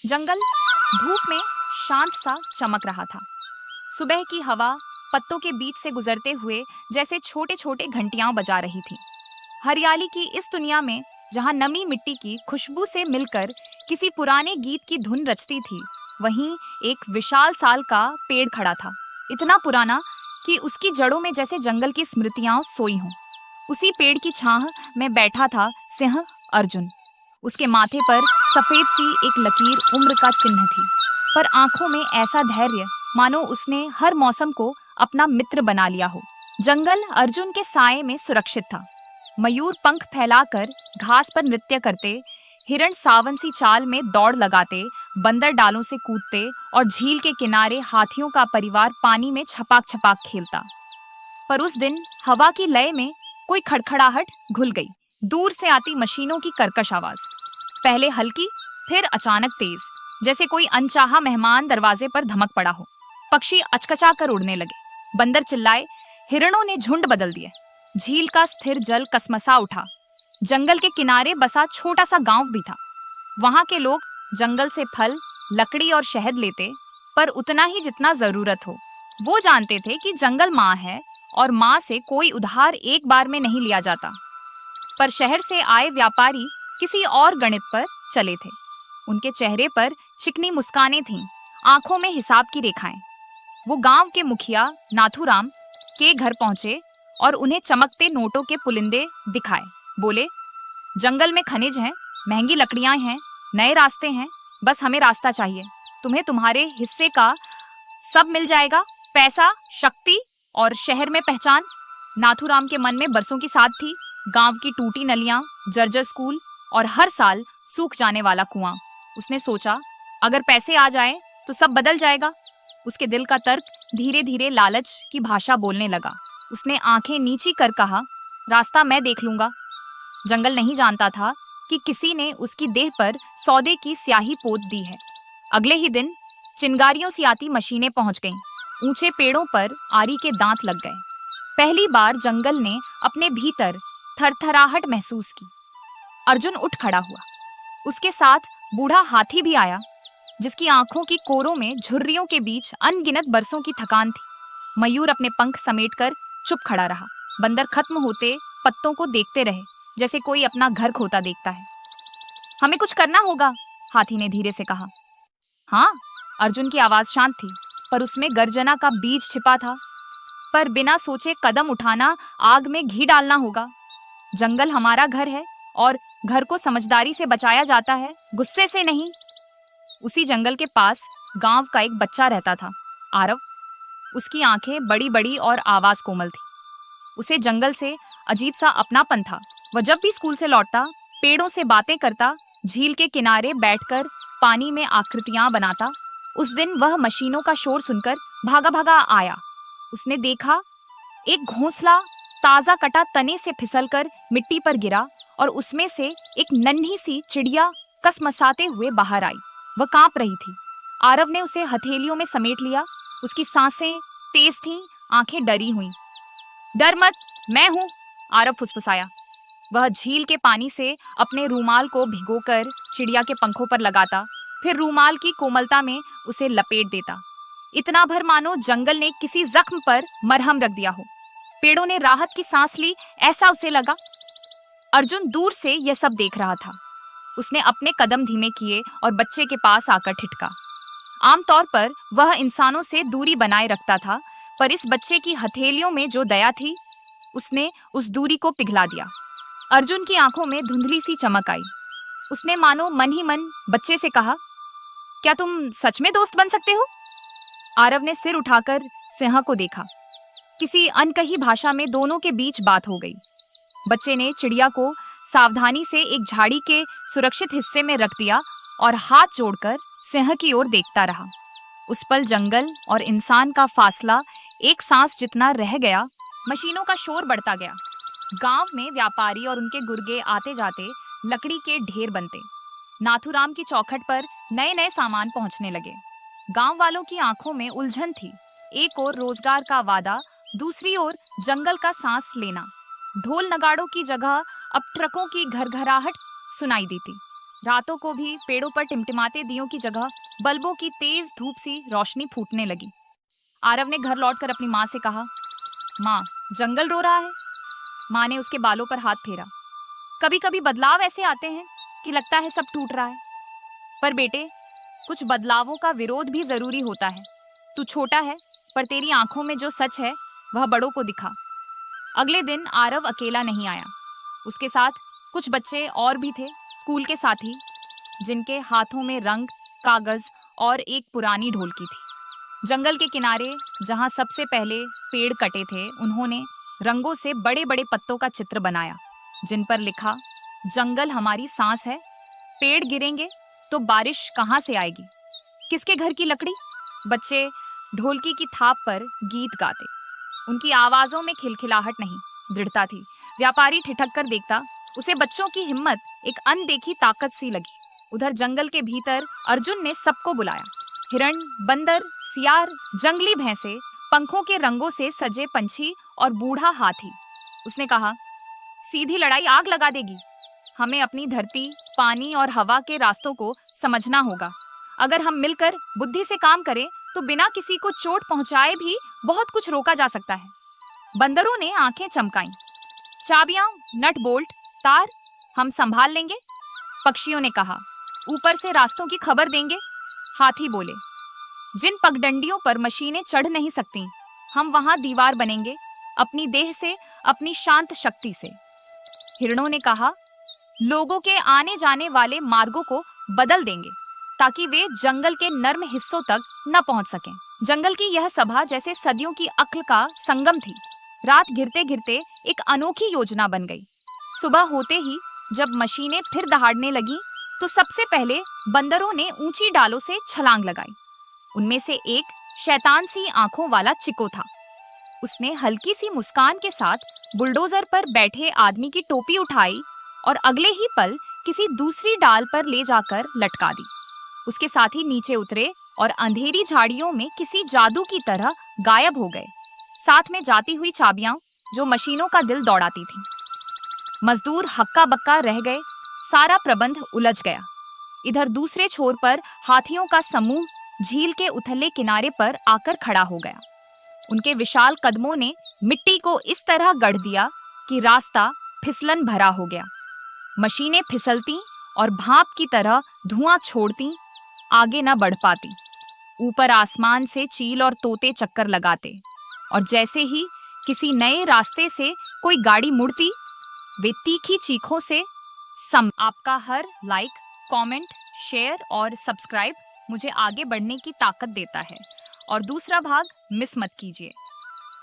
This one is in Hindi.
जंगल धूप में शांत सा चमक रहा था। सुबह की हवा पत्तों के बीच से गुजरते हुए जैसे छोटे छोटे घंटियां बजा रही थी। हरियाली की इस दुनिया में जहां नमी मिट्टी की खुशबू से मिलकर किसी पुराने गीत की धुन रचती थी, वहीं एक विशाल साल का पेड़ खड़ा था। इतना पुराना कि उसकी जड़ों में जैसे जंगल की स्मृतियां सोई हों। उसी पेड़ की छाह में बैठा था सिंह अर्जुन। उसके माथे पर सफेद सी एक लकीर उम्र का चिन्ह थी, पर आंखों में ऐसा धैर्य मानो उसने हर मौसम को अपना मित्र बना लिया हो। जंगल अर्जुन के साए में सुरक्षित था। मयूर पंख फैलाकर घास पर नृत्य करते, हिरण सावन सी चाल में दौड़ लगाते, बंदर डालों से कूदते और झील के किनारे हाथियों का परिवार पानी में छपाक छपाक खेलता। पर उस दिन हवा की लय में कोई खड़खड़ाहट घुल गई। दूर से आती मशीनों की कर्कश आवाज, पहले हल्की फिर अचानक तेज, जैसे कोई अनचाहा मेहमान दरवाजे पर धमक पड़ा हो। पक्षी अचकचा कर उड़ने लगे, बंदर चिल्लाए, हिरणों ने झुंड बदल दिए। झील का स्थिर जल कसमसा उठा। जंगल के किनारे बसा छोटा सा गांव भी था। वहां के लोग जंगल से फल, लकड़ी और शहद लेते, पर उतना ही जितना जरूरत हो। वो जानते थे कि जंगल माँ है और माँ से कोई उधार एक बार में नहीं लिया जाता। पर शहर से आए व्यापारी किसी और गणित पर चले थे। उनके चेहरे पर चिकनी मुस्कानें थीं, आंखों में हिसाब की रेखाएं। वो गांव के मुखिया नाथूराम के घर पहुंचे और उन्हें चमकते नोटों के पुलिंदे दिखाए। बोले, जंगल में खनिज हैं, महंगी लकड़ियां हैं, नए रास्ते हैं, बस हमें रास्ता चाहिए। तुम्हें तुम्हारे हिस्से का सब मिल जाएगा, पैसा, शक्ति और शहर में पहचान। नाथूराम के मन में बरसों की साध थी। गांव की टूटी नलियां, जर्जर स्कूल और हर साल सूख जाने वाला कुआं। उसने सोचा, अगर पैसे आ जाए तो सब बदल जाएगा। उसके दिल का तर्क धीरे धीरे लालच की भाषा बोलने लगा। उसने आंखें नीची कर कहा, रास्ता मैं देख लूंगा। जंगल नहीं जानता था कि किसी ने उसकी देह पर सौदे की स्याही पोत दी है। अगले ही दिन चिंगारियों सी आती मशीनें पहुंच गईं। ऊंचे पेड़ों पर आरी के दांत लग गए। पहली बार जंगल ने अपने भीतर थरथराहट महसूस की। अर्जुन उठ खड़ा हुआ। उसके साथ बूढ़ा हाथी भी आया, जिसकी आंखों की कोरों में झुर्रियों के बीच अनगिनत बरसों की थकान थी। मयूर अपने पंख समेटकर चुप खड़ा रहा। बंदर खत्म होते पत्तों को देखते रहे, जैसे कोई अपना घर खोता देखता है। हमें कुछ करना होगा, हाथी ने धीरे से कहा। हाँ, अर्जुन की आवाज शांत थी, पर उसमें गर्जना का बीज छिपा था। पर बिना सोचे कदम उठाना आग में घी डालना होगा। जंगल हमारा घर है और घर को समझदारी से बचाया जाता है, गुस्से से नहीं। उसी जंगल के पास गांव का एक बच्चा रहता था, आरव। उसकी आंखें बड़ी बड़ी और आवाज कोमल थी। उसे जंगल से अजीब सा अपनापन था। वह जब भी स्कूल से लौटता, पेड़ों से बातें करता, झील के किनारे बैठकर पानी में आकृतियां बनाता। उस दिन वह मशीनों का शोर सुनकर भागा भागा आया। उसने देखा, एक घोंसला ताजा कटा तने से फिसलकर मिट्टी पर गिरा और उसमें से एक नन्ही सी चिड़िया कसमसाते हुए बाहर आई। वह कांप रही थी। आरव ने उसे हथेलियों में समेट लिया। उसकी सांसें तेज थीं, आंखें डरी हुईं। डर मत, मैं हूं, आरव फुसफुसाया। वह झील के पानी से अपने रूमाल को भिगोकर चिड़िया के पंखों पर लगाता, फिर रूमाल की कोमलता में उसे लपेट देता। इतना भर मानो जंगल ने किसी जख्म पर मरहम रख दिया हो। पेड़ों ने राहत की सांस ली, ऐसा उसे लगा। अर्जुन दूर से यह सब देख रहा था। उसने अपने कदम धीमे किए और बच्चे के पास आकर ठिठका। आमतौर पर वह इंसानों से दूरी बनाए रखता था, पर इस बच्चे की हथेलियों में जो दया थी, उसने उस दूरी को पिघला दिया। अर्जुन की आंखों में धुंधली सी चमक आई। उसने मानो मन ही मन बच्चे से कहा, क्या तुम सच में दोस्त बन सकते हो? आरव ने सिर उठाकर सिंह को देखा। किसी अनकही भाषा में दोनों के बीच बात हो गई। बच्चे ने चिड़िया को सावधानी से एक झाड़ी के सुरक्षित हिस्से में रख दिया और हाथ जोड़कर सिंह की ओर देखता रहा। उस पल जंगल और इंसान का फासला एक सांस जितना रह गया। मशीनों का शोर बढ़ता गया। गांव में व्यापारी और उनके गुर्गे आते जाते, लकड़ी के ढेर बनते। नाथूराम की चौखट पर नए नए सामान पहुंचने लगे। गांव वालों की आंखों में उलझन थी। एक ओर रोजगार का वादा, दूसरी ओर जंगल का सांस लेना। ढोल नगाड़ों की जगह अब ट्रकों की घरघराहट सुनाई देती। रातों को भी पेड़ों पर टिमटिमाते दियों की जगह बल्बों की तेज धूप सी रोशनी फूटने लगी। आरव ने घर लौटकर अपनी माँ से कहा, माँ, जंगल रो रहा है। माँ ने उसके बालों पर हाथ फेरा। कभी कभी बदलाव ऐसे आते हैं कि लगता है सब टूट रहा है। पर बेटे, कुछ बदलावों का विरोध भी जरूरी होता है। तू छोटा है, पर तेरी आंखों में जो सच है वह बड़ों को दिखा। अगले दिन आरव अकेला नहीं आया। उसके साथ कुछ बच्चे और भी थे, स्कूल के साथी, जिनके हाथों में रंग, कागज और एक पुरानी ढोलकी थी। जंगल के किनारे जहां सबसे पहले पेड़ कटे थे, उन्होंने रंगों से बड़े बड़े पत्तों का चित्र बनाया, जिन पर लिखा, जंगल हमारी सांस है, पेड़ गिरेंगे तो बारिश कहाँ से आएगी, किसके घर की लकड़ी। बच्चे ढोलकी की थाप पर गीत गाते। उनकी आवाजों में खिलखिलाहट नहीं, दृढ़ता थी। व्यापारी ठिठक कर देखता, उसे बच्चों की हिम्मत एक अनदेखी ताकत सी लगी। उधर जंगल के भीतर अर्जुन ने सबको बुलाया। हिरण, बंदर, सियार, जंगली भैंसे, पंखों के रंगों से सजे पंछी और बूढ़ा हाथी। उसने कहा, सीधी लड़ाई आग लगा देगी। हमें अपनी धरती, पानी और हवा के रास्तों को समझना होगा। अगर हम मिलकर बुद्धि से काम करें तो बिना किसी को चोट पहुंचाए भी बहुत कुछ रोका जा सकता है। बंदरों ने आंखें चमकाईं। चाबियां, नट बोल्ट, तार हम संभाल लेंगे। पक्षियों ने कहा, ऊपर से रास्तों की खबर देंगे। हाथी बोले, जिन पगडंडियों पर मशीनें चढ़ नहीं सकती, हम वहां दीवार बनेंगे, अपनी देह से, अपनी शांत शक्ति से। हिरणों ने कहा, लोगों के आने जाने वाले मार्गों को बदल देंगे ताकि वे जंगल के नर्म हिस्सों तक न पहुंच सकें। जंगल की यह सभा जैसे सदियों की अक्ल का संगम थी। रात गिरते गिरते एक अनोखी योजना बन गई। सुबह होते ही जब मशीनें फिर दहाड़ने लगी तो सबसे पहले बंदरों ने ऊंची डालों से छलांग लगाई। उनमें से एक शैतान सी आंखों वाला चिको था। उसने हल्की सी मुस्कान के साथ बुलडोजर पर बैठे आदमी की टोपी उठाई और अगले ही पल किसी दूसरी डाल पर ले जाकर लटका दी। उसके साथी नीचे उतरे और अंधेरी झाड़ियों में किसी जादू की तरह गायब हो गए, साथ में जाती हुई चाबियां जो मशीनों का दिल दौड़ाती थीं। मजदूर हक्का बक्का रह गए, सारा प्रबंध उलझ गया। इधर दूसरे छोर पर हाथियों का समूह झील के उथले किनारे पर आकर खड़ा हो गया। उनके विशाल कदमों ने मिट्टी को इस तरह गढ़ दिया कि रास्ता फिसलन भरा हो गया। मशीनें फिसलती और भाप की तरह धुआं छोड़ती, आगे न बढ़ पाती। ऊपर आसमान से चील और तोते चक्कर लगाते, और जैसे ही किसी नए रास्ते से कोई गाड़ी मुड़ती, वे तीखी चीखों से सम। आपका हर लाइक, कमेंट, शेयर और सब्सक्राइब मुझे आगे बढ़ने की ताकत देता है। और दूसरा भाग मिस मत कीजिए।